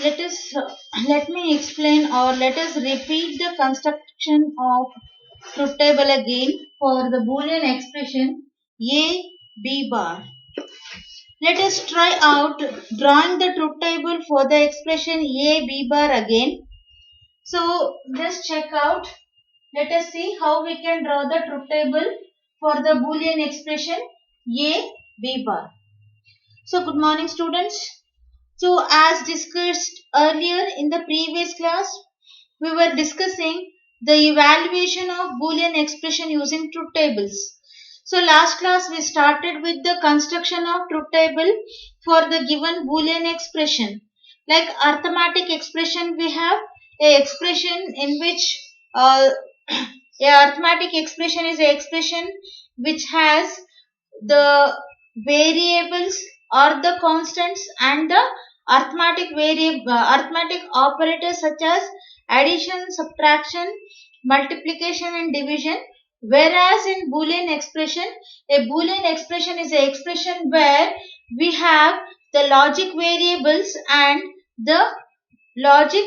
Let me explain, or let us repeat the construction of truth table again for the Boolean expression a b bar. Let us try out drawing the truth table for the expression a b bar again. So just check out. Let us see how we can draw the truth table for the Boolean expression a b bar. So good morning, students. So as discussed earlier in the previous class, we were discussing the evaluation of Boolean expression using truth tables. So last class we started with the construction of truth table for the given Boolean expression. Like arithmetic expression, we have a expression in which a arithmetic expression is a expression which has the variables or the constants and the arithmetic operators such as addition, subtraction, multiplication and division. Whereas in Boolean expression, a Boolean expression is an expression where we have the logic variables and the logic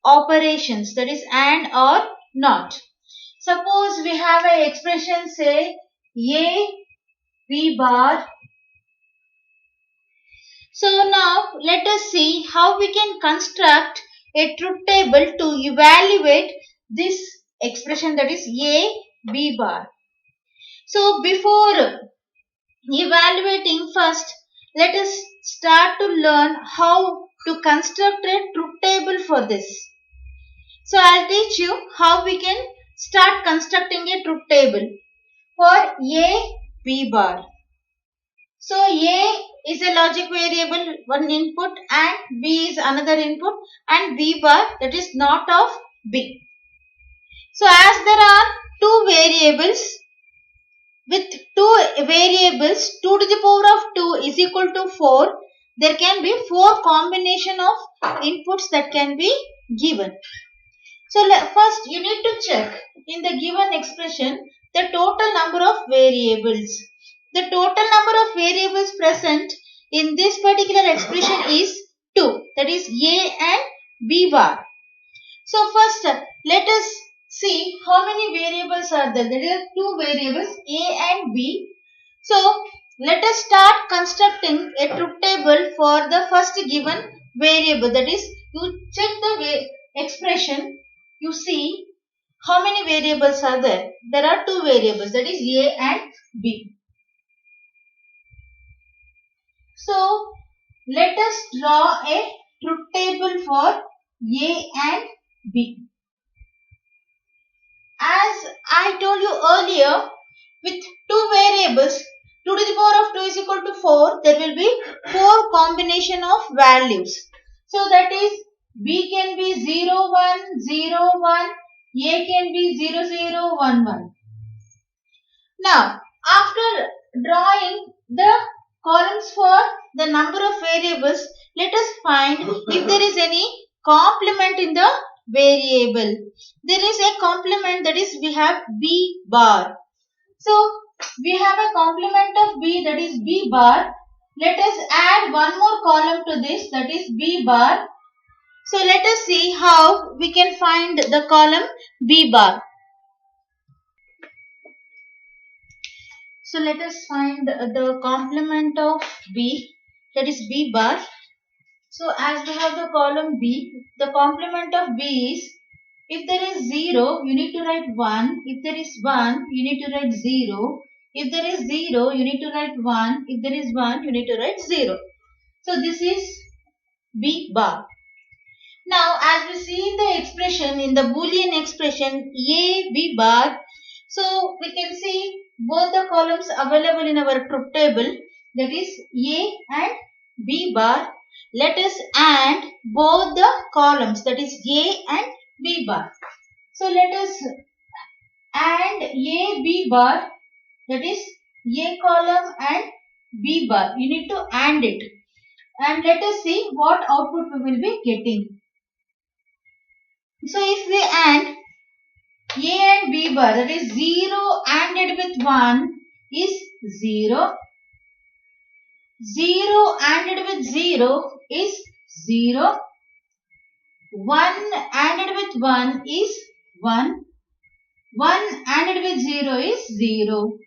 operations, that is and or not. Suppose we have an expression, say a b bar. So now let us see how we can construct a truth table to evaluate this expression, that is a b bar. So before evaluating, first let us start to learn how to construct a truth table for this. So I'll teach you how we can start constructing a truth table for a b bar. So a is a logic variable, one input, and b is another input, and b bar, that is not of b. So as there are two variables, with two variables 2 to the power of 2 is equal to 4, there can be 4 combination of inputs that can be given. So first you need to check in the given expression the total number of variables. The total number of variables present in this particular expression is 2, that is a and b bar. So first let us see how many variables are there. There are two variables a and b. So let us start constructing a truth table for the first given variable. That is, you check the expression, you see how many variables are there. There are two variables, that is a and b. So let us draw a truth table for a and b. As I told you earlier, with two variables 2 to the power of 2 is equal to 4, there will be 4 combination of values. So that is b can be 0, 1, 0, 1, a can be 0, 0, 1, 1. Now, after drawing the columns for the number of variables, let us find if there is any complement in the variable. There is a complement, that is we have b bar. So we have a complement of b, that is b bar. Let us add one more column to this, that is b bar. So let us see how we can find the column b bar. So let us find the complement of b, that is b bar. So as we have the column b, the complement of b is, if there is 0, you need to write 1. If there is 1, you need to write 0. If there is 0, you need to write 1. If there is 1, you need to write 0. So this is b bar. Now as we see the expression in the Boolean expression a b bar, so we can see both the columns available in our truth table, that is a and b bar. Let us add both the columns, that is a and b bar. So let us add a b bar, that is a column and b bar. You need to add it, and let us see what output we will be getting. So if we add a and b bar, that is 0 ANDed with 1 is 0. 0 ANDed with 0 is 0. 1 ANDed with 1 is 1. 1 ANDed with 0 is 0.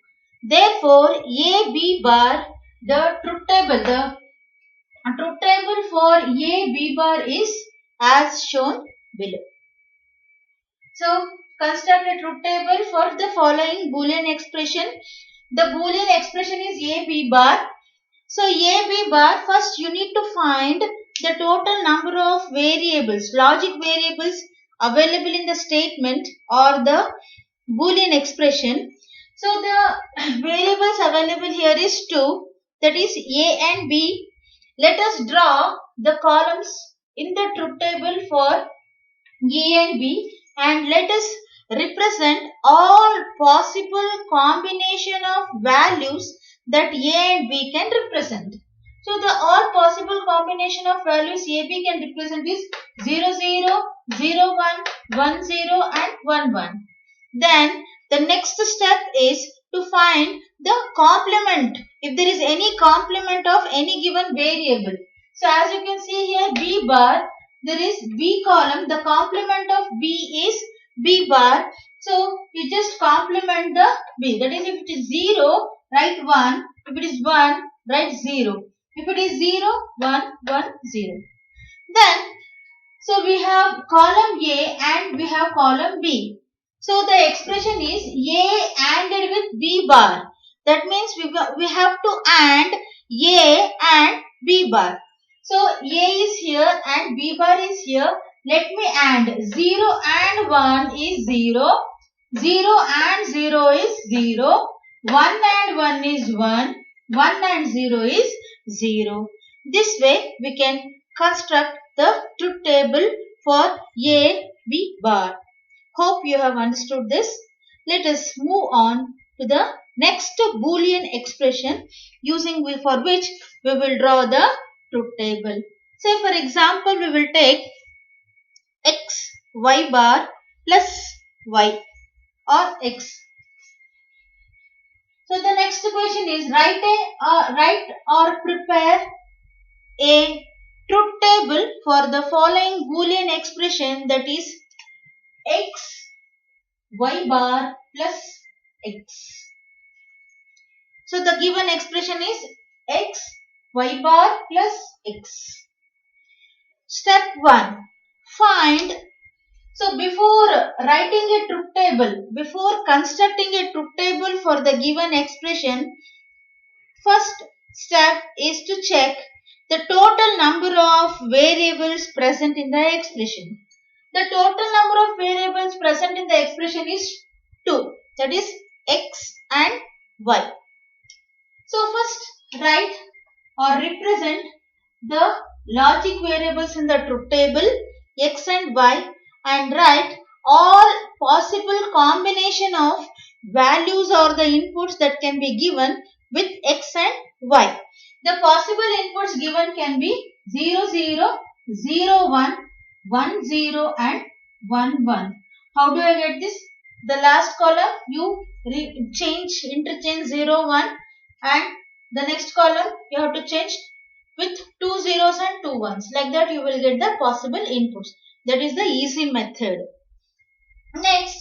Therefore, A, B bar, the truth table for A, B bar is as shown below. So, construct a truth table for the following Boolean expression. The Boolean expression is A, B bar. So, A, B bar, first you need to find the total number of variables, logic variables available in the statement or the Boolean expression. So, the variables available here is 2, that is A and B. Let us draw the columns in the truth table for A and B, and let us represent all possible combination of values that A and B can represent. So, the all possible combination of values A, B can represent is 0, 0, 0, 1, 1, 0 and 1, 1. Then the next step is to find the complement, if there is any complement of any given variable. So, as you can see here, B bar, there is B column, the complement of B is B bar. So, you just complement the B. That is, if it is 0, write 1. If it is 1, write 0. If it is 0, 1, 1, 0. Then, so we have column A and we have column B. So, the expression is A ANDed with B bar. That means we have to AND A and B bar. So, A is here and B bar is here. Let me AND. 0 and 1 is 0. 0 and 0 is 0. 1 and 1 is 1. 1 and 0 is 0. This way we can construct the truth table for A, B bar. Hope you have understood this. Let us move on to the next Boolean expression for which we will draw the truth table. Say for example, we will take x y bar plus y or x. So the next question is write or prepare a truth table for the following Boolean expression, that is x y bar plus x. So the given expression is x y bar plus x. Step 1. Find. So before writing a truth table, before constructing a truth table for the given expression, first step is to check the total number of variables present in the expression. The total number of variables present in the expression is 2, that is x and y. So first write or represent the logic variables in the truth table x and y, and write all possible combination of values or the inputs that can be given with x and y. The possible inputs given can be 0, 0, 0, 1, 1, 0 and 1, 1. How do I get this? The last column you interchange 0, 1, and the next column you have to change with 2 zeros and 2 ones. Like that you will get the possible inputs. That is the easy method. Next,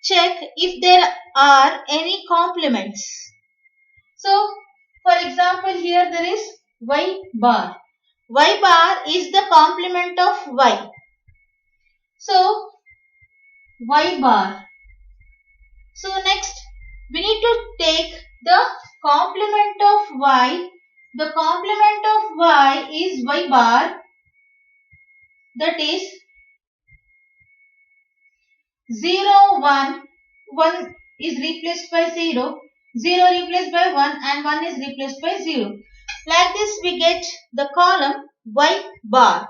check if there are any complements. So, for example, here there is y bar. Y bar is the complement of y. So, y bar. So, next we need to take the complement of y. The complement of y is y bar, that is 0, 1. 1 is replaced by 0. 0 replaced by 1 and 1 is replaced by 0. Like this we get the column y bar.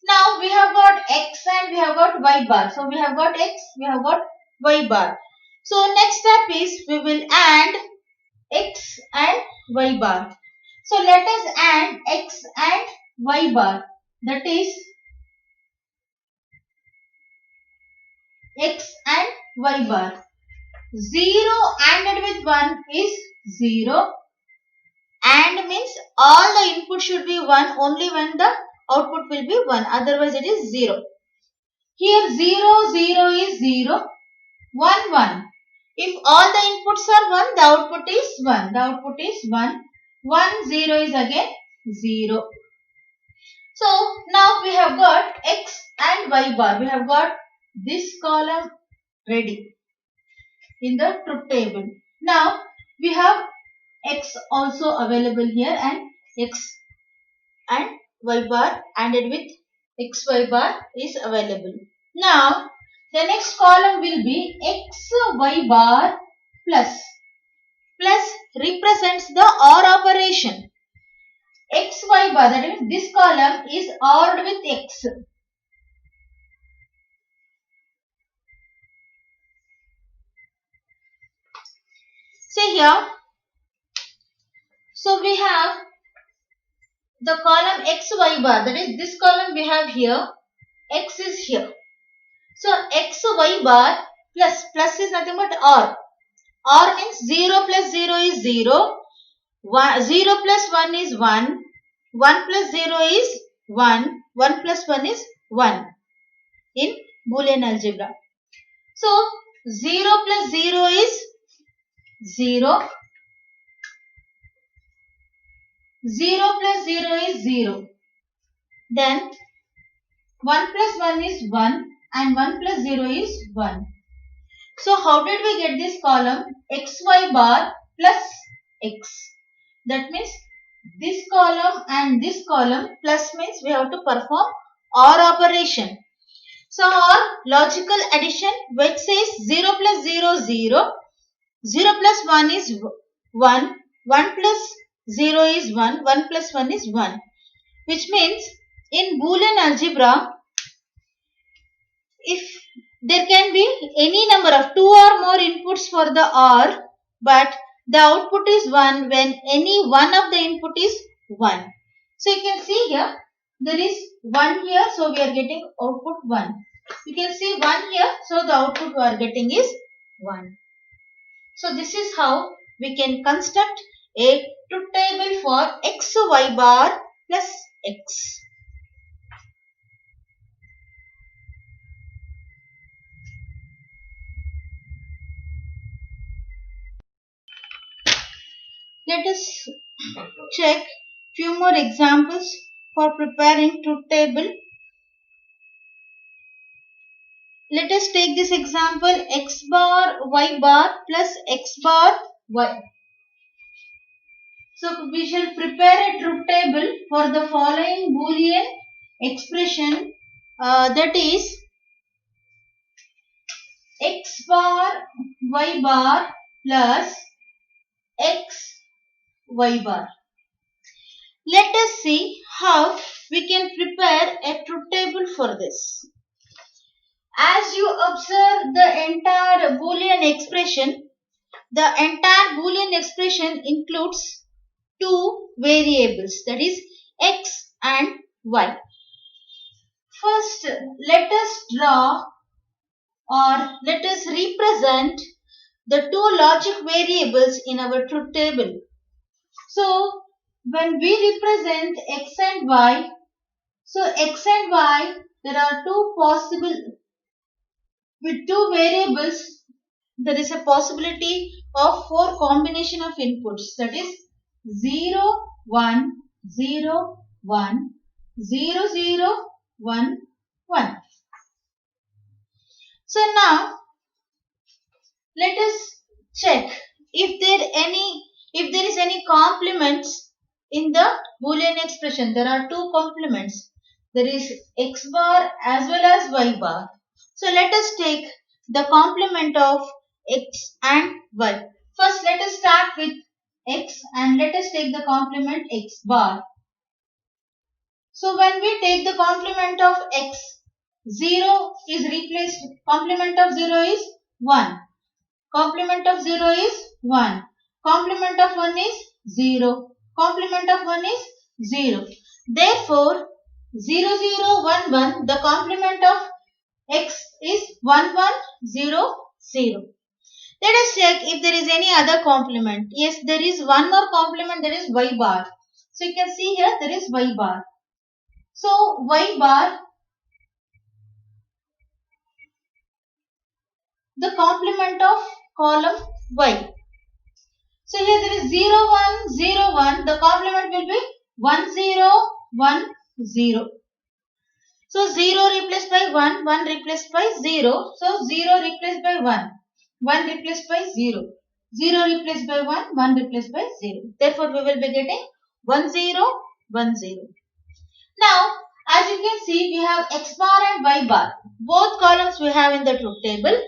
Now we have got x and we have got y bar. So we have got x, we have got y bar. So next step is we will AND x and y bar. So let us AND x and y bar, that is x and y bar. 0 ANDed with 1 is 0. AND means all the input should be 1 only when the output will be 1. Otherwise it is 0. Here 0, 0 is 0. 1, 1. If all the inputs are 1, the output is 1. The output is 1. 1, 0 is again 0. So now we have got X and Y bar. We have got this column ready in the truth table. Now we have X also available here and X and Y bar added with XY bar is available. Now the next column will be XY bar plus. Plus represents the OR operation. XY bar, that means this column is ORed with X. See here. So we have the column XY bar, that is this column we have here. X is here. So XY bar plus is nothing but OR. OR means 0 plus 0 is 0. 0 plus 1 is 1. 1 plus 0 is 1. 1 plus 1 is 1 in Boolean algebra. So 0 plus 0 is 0. 0 plus 0 is 0. Then 1 plus 1 is 1 and 1 plus 0 is 1. So how did we get this column? XY bar plus X. That means this column and this column plus means we have to perform OR operation. So our logical addition which says 0 plus 0 0. 0 plus 1 is 1. 1 plus 0 is 1. 1 plus 1 is 1. Which means in Boolean algebra, if there can be any number of 2 or more inputs for the OR, but the output is 1 when any one of the input is 1. So you can see here, there is 1 here, so we are getting output 1. You can see 1 here, so the output we are getting is 1. So this is how we can construct a truth table for X, Y bar plus X. Let us check few more examples for preparing truth table. Let us take this example X bar Y bar plus X bar Y. So we shall prepare a truth table for the following Boolean expression, that is X bar Y bar plus X Y bar. Let us see how we can prepare a truth table for this. As you observe the entire Boolean expression, the entire Boolean expression includes two variables, that is X and Y. First, let us draw or let us represent the two logic variables in our truth table. So, when we represent X and Y, so X and Y, there are two possible, with two variables, there is a possibility of 4 combination of inputs, that is 0, 1, 0, 1, 0, 0, 1, 1. So now, let us check if there is any complements in the Boolean expression. There are two complements. There is X bar as well as Y bar. So let us take the complement of X and Y. First let us start with X and let us take the complement X bar. So when we take the complement of X, 0 is replaced, complement of 0 is 1. Complement of 0 is 1. Complement of 1 is 0. Complement of 1 is 0. Therefore, 0, 0, 1, 1, the complement of X is 1, 1, 0, 0. Let us check if there is any other complement. Yes, there is one more complement, that is Y bar. So you can see here there is Y bar. So y bar, the complement of column y. So here there is 0, 1, 0, 1. The complement will be 1, 0, 1, 0. So 0 replaced by 1, 1 replaced by 0. So 0 replaced by 1, 1 replaced by 0. 0 replaced by 1, 1 replaced by 0. Therefore, we will be getting 1, 0, 1, 0. Now, as you can see, we have x bar and y bar. Both columns we have in the truth table.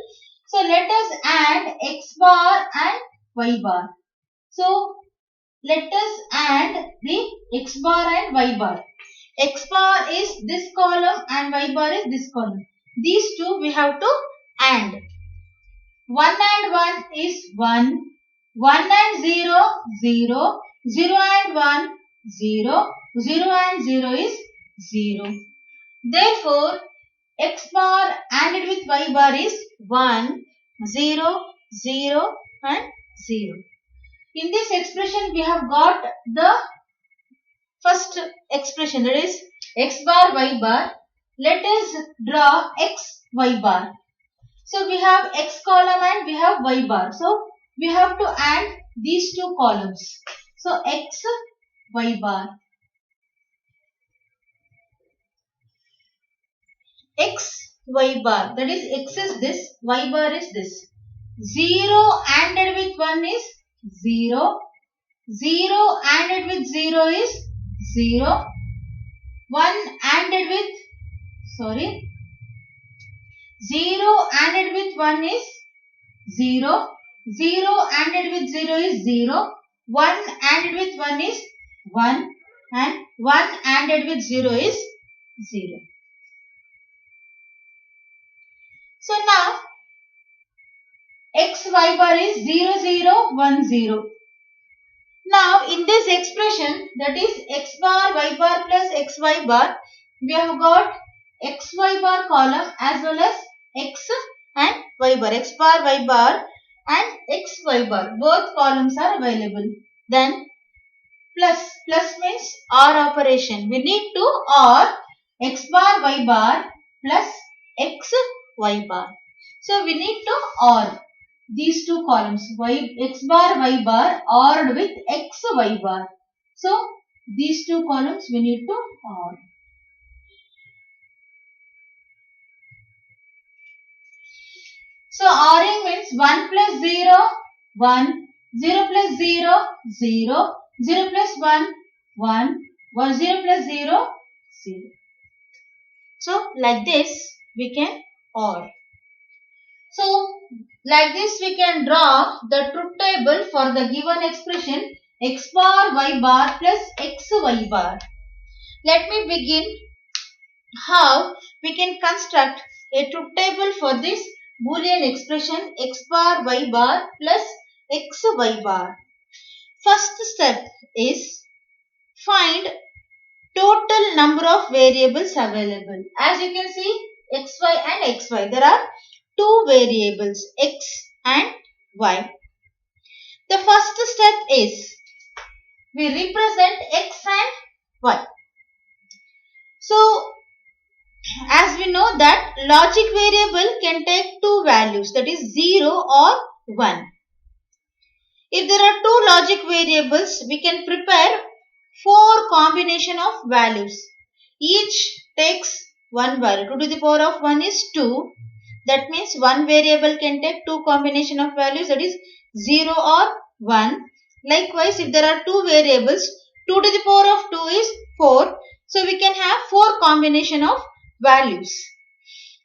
So, let us add x bar and y bar. So, let us add the x bar and y bar. X bar is this column and y bar is this column. These two we have to add. 1 and 1 is 1. 1 and 0, 0. 0 and 1, 0. 0 and 0 is 0. Therefore, x bar added with y bar is 1, 0, 0 and 0. In this expression, we have got the first expression, that is x bar y bar. Let us draw x y bar. So we have x column and we have y bar. So we have to add these two columns. So x y bar. X y bar, that is x is this, y bar is this. 0 ANDed with 1 is 0. 0 ANDed with 0 is 0. 1 ANDed with, 0 ANDed with 1 is 0. 0 ANDed with 0 is 0. 1 ANDed with 1 is 1. And 1 ANDed with 0 is 0. So now, x y bar is 0, 0, 1, 0. Now, in this expression, that is x bar y bar plus x y bar, we have got x y bar column as well as x and y bar. X bar, y bar and x y bar. Both columns are available. Then, plus means OR operation. We need to OR x bar y bar plus x y bar. So, we need to OR these two columns, x bar y bar ORed with x y bar. So, these two columns we need to OR. So, ORing means 1 plus 0, 1, 0 plus 0, 0, 0 plus 1, 1, 0 plus 0, 0. So, like this we can OR. So, like this we can draw the truth table for the given expression x bar y bar plus x y bar. Let me begin how we can construct a truth table for this Boolean expression x bar y bar plus x y bar. First step is find total number of variables available. As you can see, xy and xy, there are two variables x and y. The first step is we represent x and y. So, as we know that logic variable can take two values, that is 0 or 1. If there are two logic variables, we can prepare 4 combination of values. Each takes one value. 2 to the power of 1 is 2. That means one variable can take two combination of values, that is 0 or 1. Likewise, if there are two variables, 2 to the power of 2 is 4. So, we can have 4 combination of values.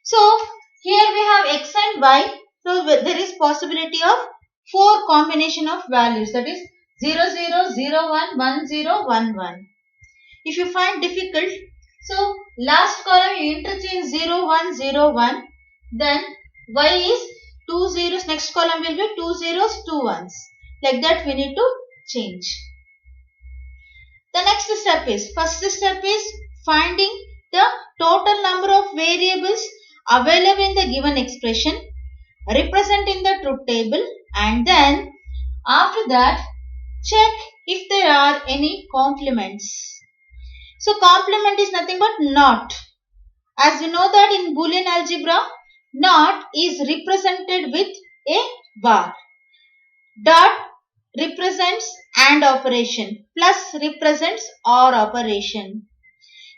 So, here we have x and y. So, there is possibility of 4 combination of values, that is 0, 0, 0, 1, 1, 0, 1, 1. If you find difficult, so last column you interchange 0, 1, 0, 1. Then y is 2 zeros, next column will be 2 zeros, 2 ones. Like that we need to change. The next step is, first step is finding the total number of variables available in the given expression, represent in the truth table, and then after that check if there are any complements. So complement is nothing but not. As we know that in Boolean algebra, not is represented with a bar. Dot represents AND operation. Plus represents OR operation.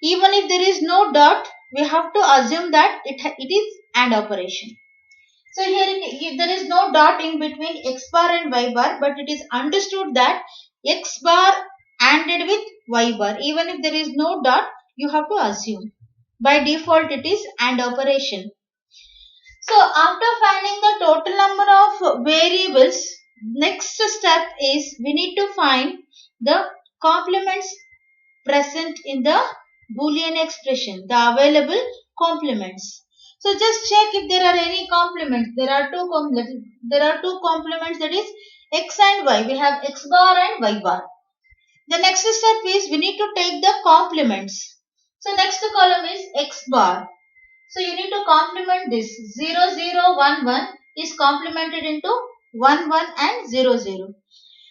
Even if there is no dot, we have to assume that it is AND operation. So here there is no dot in between X bar and Y bar, but it is understood that X bar ANDed with Y bar. Even if there is no dot, you have to assume. By default, it is AND operation. So after finding the total number of variables, next step is we need to find the complements present in the Boolean expression, the available complements. So just check if there are any complements. There are two complements, that is X and Y. We have X bar and Y bar. The next step is we need to take the complements. So next column is X bar. So you need to complement this. 0, 0, 1, 1 is complemented into 1, 1 and 0, 0.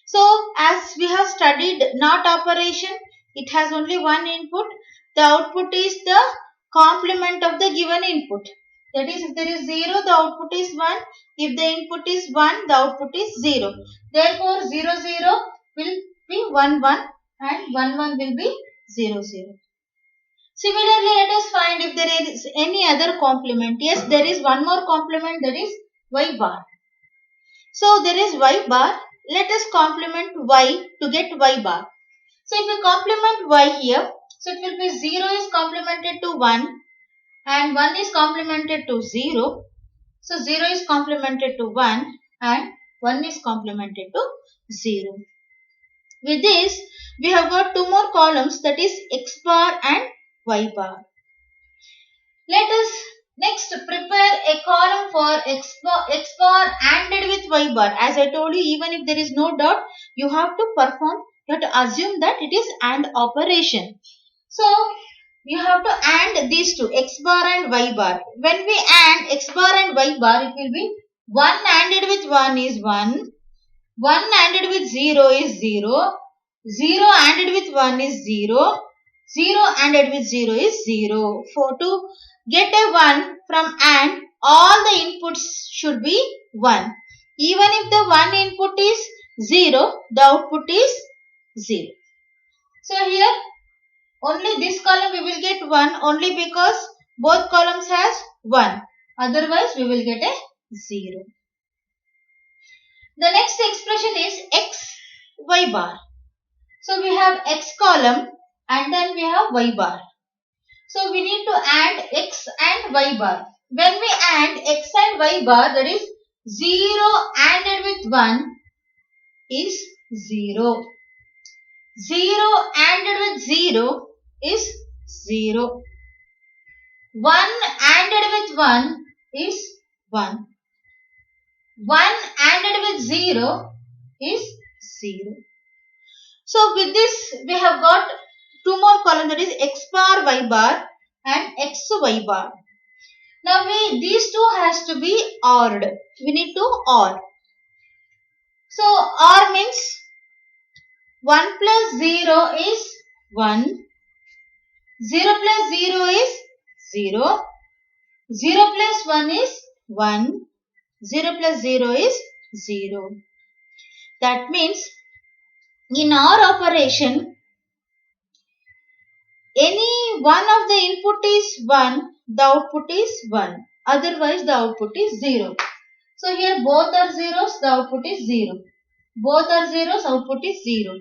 So as we have studied NOT operation, it has only one input. The output is the complement of the given input. That is, if there is 0, the output is 1. If the input is 1, the output is 0. Therefore, 0, 0 will be 1, 1 and 1, 1 will be 0, 0. Similarly, let us find if there is any other complement. Yes, there is one more complement, that is Y bar. So there is Y bar. Let us complement Y to get Y bar. So if you complement Y here, so it will be 0 is complemented to 1 and 1 is complemented to 0. So 0 is complemented to 1 and 1 is complemented to 0. With this, we have got two more columns, that is X bar and Y bar. Let us next prepare a column for X bar ANDed with Y bar. As I told you, even if there is no dot, you have to assume that it is AND operation. So you have to AND these two, X bar and Y bar. When we AND X bar and Y bar, it will be 1 ANDed with 1 is 1, 1 ANDed with 0 is 0, 0 ANDed with 1 is 0, 0 ANDed with 0 is 0. To get a 1 from AND, all the inputs should be 1. Even if the one input is 0, the output is 0. So here only this column we will get 1 only because both columns has 1. Otherwise we will get a 0. The next expression is X Y bar. So we have X column and then we have Y bar. So we need to add X and Y bar. When we add X and Y bar, that is 0 ANDed with 1 is 0. 0 ANDed with 0 is 0. 1 ANDed with 1 is 1. 1 ANDed with 0 is 0. So with this we have got two more columns, that is X bar Y bar and X Y bar. Now these two has to be ORed. We need to OR. So OR means 1 plus 0 is 1. 0 plus 0 is 0. 0 plus 1 is 1. 0 plus 0 is 0. That means in OR operation, any one of the input is 1, the output is 1. Otherwise, the output is 0. So here both are zeros, the output is 0. Both are zeros, output is 0.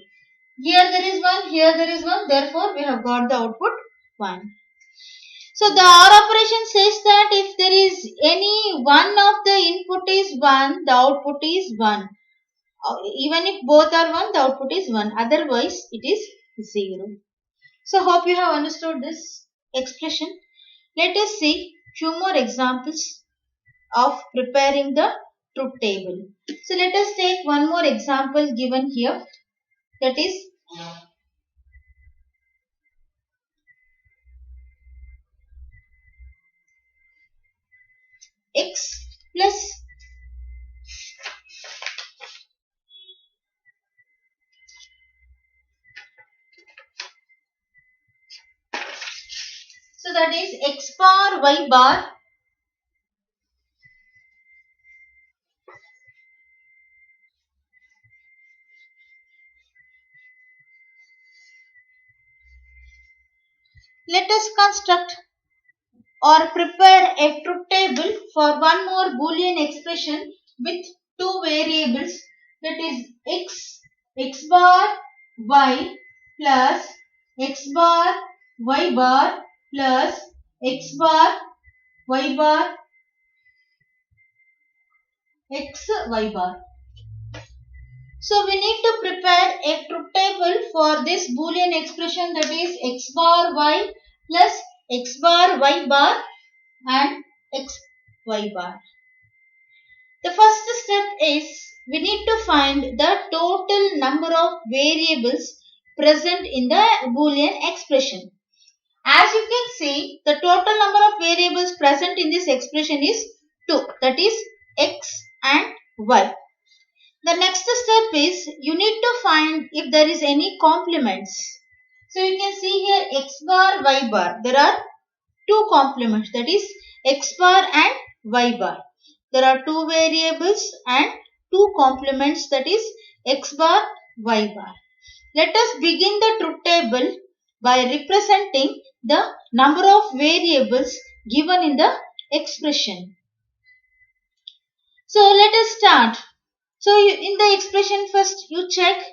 Here there is 1, here there is 1. Therefore, we have got the output 1. So the OR operation says that if there is any one of the input is 1, the output is 1. Even if both are 1, the output is 1. Otherwise, it is 0. So hope you have understood this expression. Let us see few more examples of preparing the truth table. So let us take one more example given here, that is X plus So that is x bar y bar let us construct or prepare a truth table for one more Boolean expression with two variables, that is x bar y plus x bar y bar plus x bar y bar x y bar. So we need to prepare a truth table for this Boolean expression, that is x bar y plus x bar y bar and x y bar. The first step is we need to find the total number of variables present in the Boolean expression. As you can see, the total number of variables present in this expression is 2, that is x and y. The next step is you need to find if there is any complements. So you can see here x bar, y bar. There are two complements, that is x bar and y bar. There are two variables and two complements, that is x bar, y bar. Let us begin the truth table by representing the number of variables given in the expression. So let us start. So in the expression first you check